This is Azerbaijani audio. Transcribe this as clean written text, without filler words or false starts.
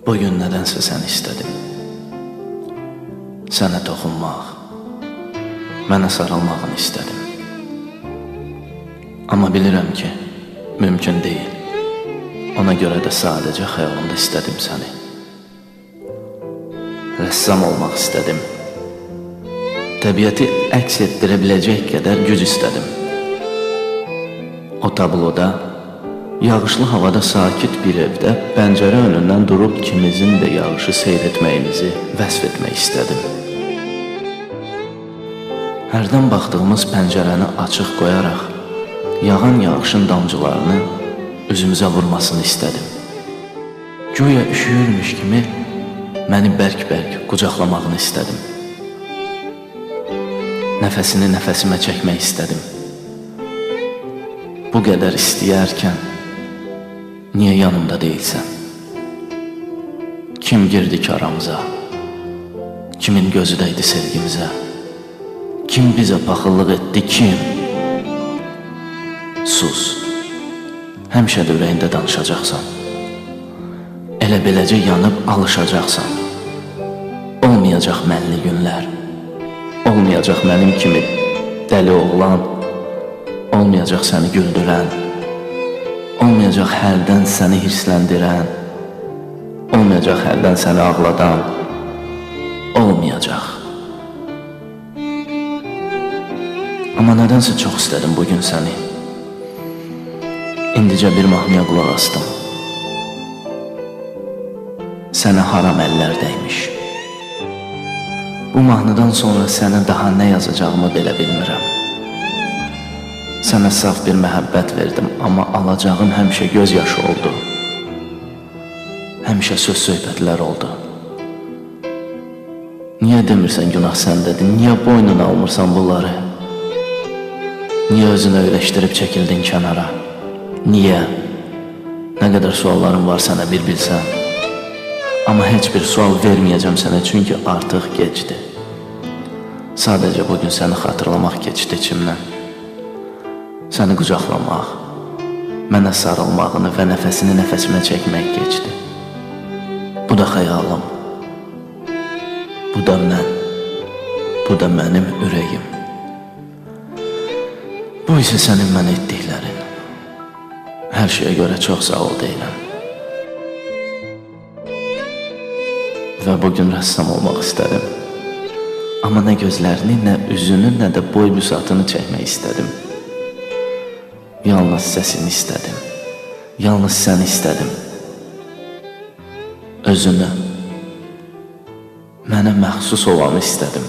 Bugün nədənsə səni istədim. Sənə toxunmaq, mənə sarılmağını istədim. Amma bilirəm ki, mümkün deyil. Ona görə də sadəcə xəyalımda istədim səni. Rəssam olmaq istədim. Təbiəti əks etdirə biləcək qədər güc istədim. O tabloda, yağışlı havada sakit bir evdə pəncərə önündən durub ikimizin də yağışı seyr etməyimizi vəsf etmək istədim. Hərdən baxdığımız pəncərəni açıq qoyaraq, yağan yağışın damcılarını üzümüzə vurmasını istədim. Güya üşüyürmüş kimi məni bərk-bərk qucaqlamağını istədim. Nəfəsini nəfəsimə çəkmək istədim. Bu qədər istəyərkən niyə yanımda deyilsən? Kim girdi ki aramıza? Kimin gözü dəydi sevgimizə? Kim bizə paxıllıq etdi, kim? Sus, həmişə də ürəyində danışacaqsan. Elə beləcə yanıb alışacaqsan. Olmayacaq mənli günlər, olmayacaq mənim kimi dəli oğlan, olmayacaq səni güldürən, olmayacaq hərdən səni hirsləndirən, olmayacaq hərdən səni ağladan, olmayacaq. Amma nədənsə çox istədim bugün səni. İndicə bir mahnıya qulaq astım. Sənə haram əllər dəymiş. Bu mahnıdan sonra sənə daha nə yazacağımı belə bilmirəm. Sənə saf bir məhəbbət verdim, amma alacağın həmişə göz yaşı oldu. Həmişə söz söhbətlər oldu. Niyə demirsən günah səndədir, niyə boynuna almırsan bunları? Niyə özünü öyrəşdirib çəkildin kənara? Niyə? Nə qədər suallarım var sənə bir bilsən. Amma heç bir sual verməyəcəm sənə, çünki artıq gecdir. Sadəcə bugün səni xatırlamaq keçdi içimdən. Səni qucaqlamaq, mənə sarılmağını və nəfəsini nəfəsimə çəkmək keçdi. Bu da xəyalım, bu da mən, bu da mənim ürəyim. Bu isə sənin mənə etdiklərin. Hər şeyə görə çox sağ ol deyiləm. Və bugün rəssam olmaq istədim. Amma nə gözlərini, nə üzünü, nə də boy büsatını çəkmək istədim. Yalnız səsini istədim. Yalnız səni istədim. Özünü, mənə məxsus olanı istədim.